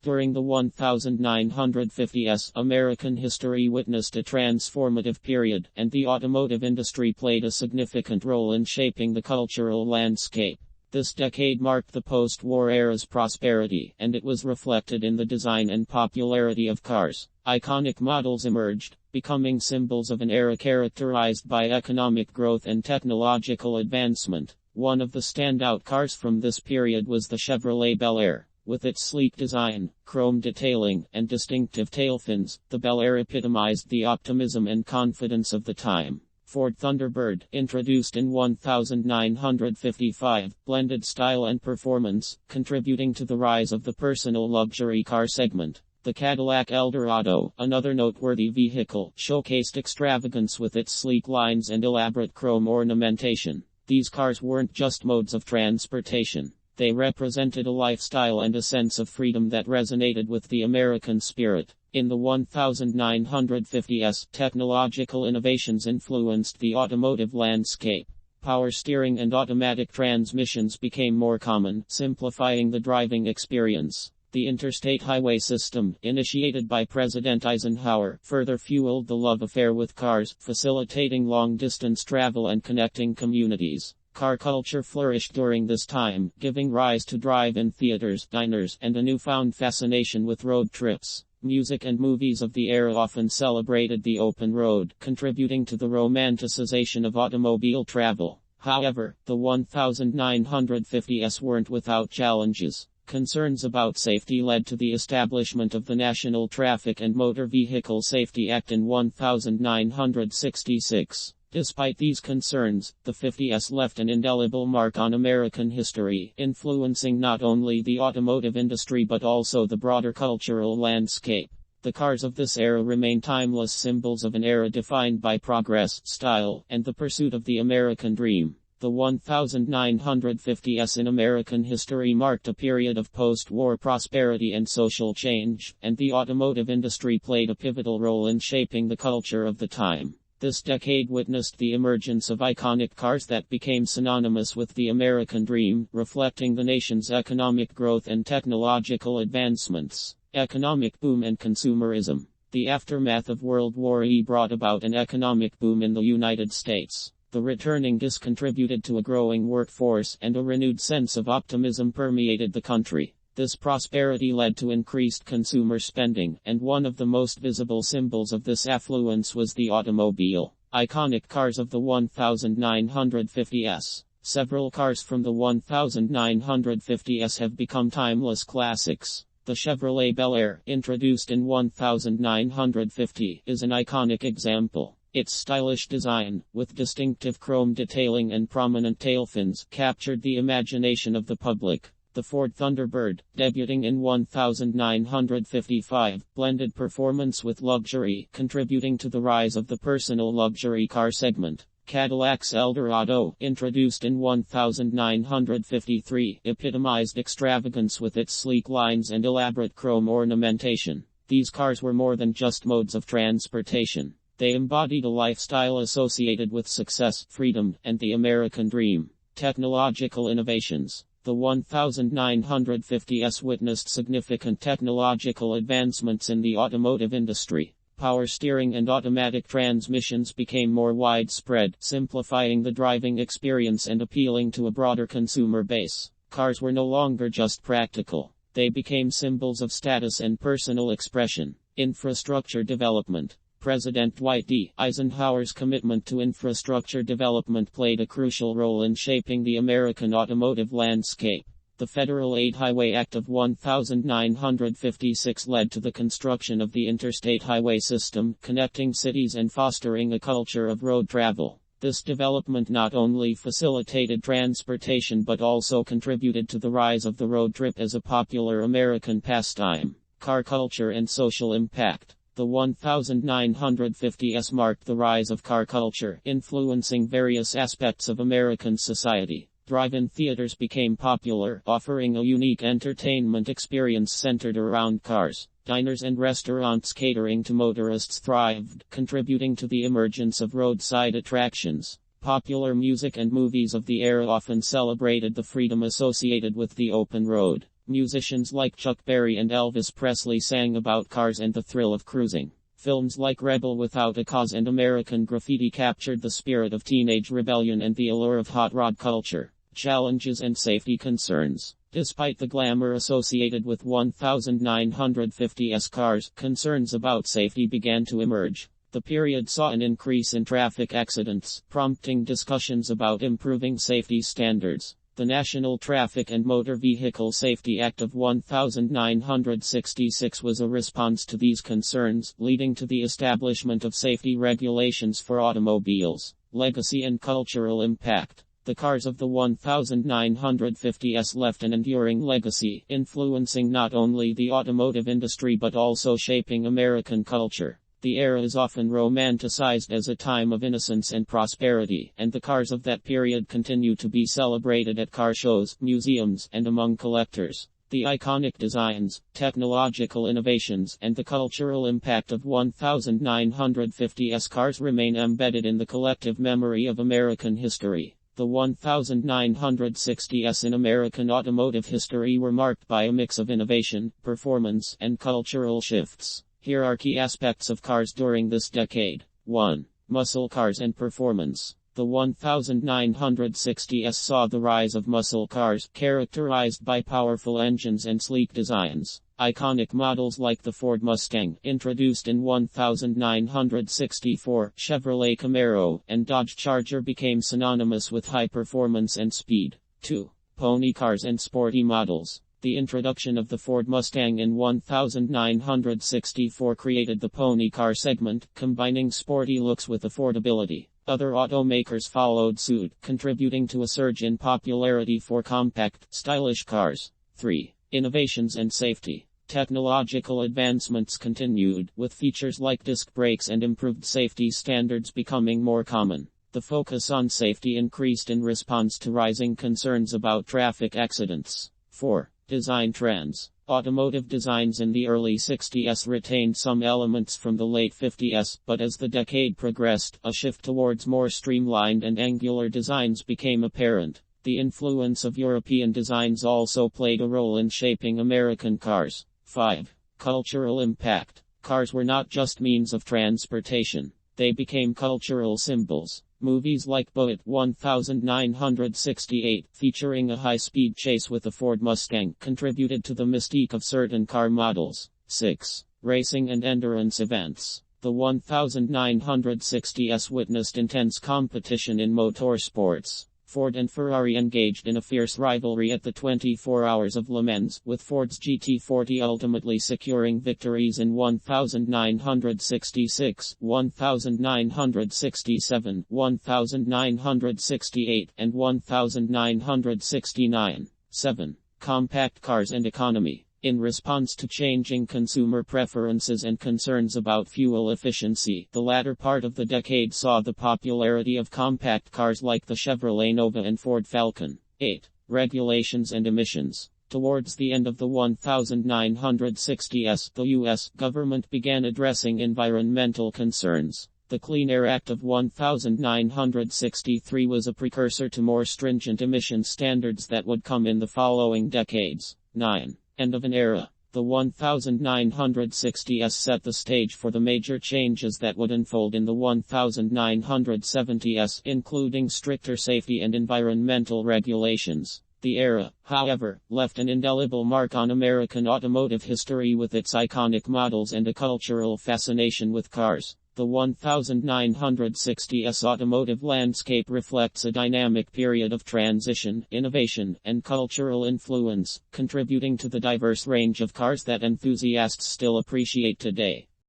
During the 1950s, American history witnessed a transformative period, and the automotive industry played a significant role in shaping the cultural landscape. This decade marked the post-war era's prosperity, and it was reflected in the design and popularity of cars. Iconic models emerged, becoming symbols of an era characterized by economic growth and technological advancement. One of the standout cars from this period was the Chevrolet Bel Air. With its sleek design, chrome detailing, and distinctive tail fins, the Bel Air epitomized the optimism and confidence of the time. Ford Thunderbird, introduced in 1955, blended style and performance, contributing to the rise of the personal luxury car segment. The Cadillac Eldorado, another noteworthy vehicle, showcased extravagance with its sleek lines and elaborate chrome ornamentation. These cars weren't just modes of transportation. They represented a lifestyle and a sense of freedom that resonated with the American spirit. In the 1950s, technological innovations influenced the automotive landscape. Power steering and automatic transmissions became more common, simplifying the driving experience. The interstate highway system, initiated by President Eisenhower, further fueled the love affair with cars, facilitating long-distance travel and connecting communities. Car culture flourished during this time, giving rise to drive-in theaters, diners, and a newfound fascination with road trips. Music and movies of the era often celebrated the open road, contributing to the romanticization of automobile travel. However, the 1950s weren't without challenges. Concerns about safety led to the establishment of the National Traffic and Motor Vehicle Safety Act in 1966. Despite these concerns, the 50s left an indelible mark on American history, influencing not only the automotive industry but also the broader cultural landscape. The cars of this era remain timeless symbols of an era defined by progress, style, and the pursuit of the American dream. The 1950s in American history marked a period of post-war prosperity and social change, and the automotive industry played a pivotal role in shaping the culture of the time. This decade witnessed the emergence of iconic cars that became synonymous with the American dream, reflecting the nation's economic growth and technological advancements. Economic boom and consumerism. The aftermath of World War II brought about an economic boom in the United States. The returning disc contributed to a growing workforce, and a renewed sense of optimism permeated the country. This prosperity led to increased consumer spending, and one of the most visible symbols of this affluence was the automobile. Iconic cars of the 1950s. Several cars from the 1950s have become timeless classics. The Chevrolet Bel Air, introduced in 1950, is an iconic example. Its stylish design, with distinctive chrome detailing and prominent tail fins, captured the imagination of the public. The Ford Thunderbird, debuting in 1955, blended performance with luxury, contributing to the rise of the personal luxury car segment. Cadillac's Eldorado, introduced in 1953, epitomized extravagance with its sleek lines and elaborate chrome ornamentation. These cars were more than just modes of transportation. They embodied a lifestyle associated with success, freedom, and the American dream. Technological innovations. The 1950s witnessed significant technological advancements in the automotive industry. Power steering and automatic transmissions became more widespread, simplifying the driving experience and appealing to a broader consumer base. Cars were no longer just practical. They became symbols of status and personal expression. Infrastructure development. President Dwight D. Eisenhower's commitment to infrastructure development played a crucial role in shaping the American automotive landscape. The Federal Aid Highway Act of 1956 led to the construction of the interstate highway system, connecting cities and fostering a culture of road travel. This development not only facilitated transportation but also contributed to the rise of the road trip as a popular American pastime. Car culture and social impact. The 1950s marked the rise of car culture, influencing various aspects of American society. Drive-in theaters became popular, offering a unique entertainment experience centered around cars. Diners and restaurants catering to motorists thrived, contributing to the emergence of roadside attractions. Popular music and movies of the era often celebrated the freedom associated with the open road. Musicians like Chuck Berry and Elvis Presley sang about cars and the thrill of cruising. Films like Rebel Without a Cause and American Graffiti captured the spirit of teenage rebellion and the allure of hot rod culture. Challenges and safety concerns. Despite the glamour associated with 1950s cars, concerns about safety began to emerge. The period saw an increase in traffic accidents, prompting discussions about improving safety standards. The National Traffic and Motor Vehicle Safety Act of 1966 was a response to these concerns, leading to the establishment of safety regulations for automobiles. Legacy and cultural impact. The cars of the 1950s left an enduring legacy, influencing not only the automotive industry but also shaping American culture. The era is often romanticized as a time of innocence and prosperity, and the cars of that period continue to be celebrated at car shows, museums, and among collectors. The iconic designs, technological innovations, and the cultural impact of 1950s cars remain embedded in the collective memory of American history. The 1960s in American automotive history were marked by a mix of innovation, performance, and cultural shifts. Here are key aspects of cars during this decade. 1. Muscle cars and performance. The 1960s saw the rise of muscle cars, characterized by powerful engines and sleek designs. Iconic models like the Ford Mustang, introduced in 1964, Chevrolet Camaro, and Dodge Charger became synonymous with high performance and speed. 2. Pony cars and sporty models. The introduction of the Ford Mustang in 1964 created the pony car segment, combining sporty looks with affordability. Other automakers followed suit, contributing to a surge in popularity for compact, stylish cars. 3. Innovations and safety. Technological advancements continued, with features like disc brakes and improved safety standards becoming more common. The focus on safety increased in response to rising concerns about traffic accidents. 4. Design trends. Automotive designs in the early 60s retained some elements from the late 50s, but as the decade progressed, a shift towards more streamlined and angular designs became apparent. The influence of European designs also played a role in shaping American cars. 5. Cultural impact. Cars were not just means of transportation. They became cultural symbols. Movies like Bullitt 1968, featuring a high-speed chase with a Ford Mustang, contributed to the mystique of certain car models. 6. Racing and endurance events. The 1960s witnessed intense competition in motorsports. Ford and Ferrari engaged in a fierce rivalry at the 24 Hours of Le Mans, with Ford's GT40 ultimately securing victories in 1966, 1967, 1968, and 1969. 7. Compact cars and economy. In response to changing consumer preferences and concerns about fuel efficiency, the latter part of the decade saw the popularity of compact cars like the Chevrolet Nova and Ford Falcon. 8. Regulations and emissions. Towards the end of the 1960s, the U.S. government began addressing environmental concerns. The Clean Air Act of 1963 was a precursor to more stringent emission standards that would come in the following decades. 9. End of an era. The 1960s set the stage for the major changes that would unfold in the 1970s, including stricter safety and environmental regulations. The era, however, left an indelible mark on American automotive history with its iconic models and a cultural fascination with cars. The 1960s automotive landscape reflects a dynamic period of transition, innovation, and cultural influence, contributing to the diverse range of cars that enthusiasts still appreciate today.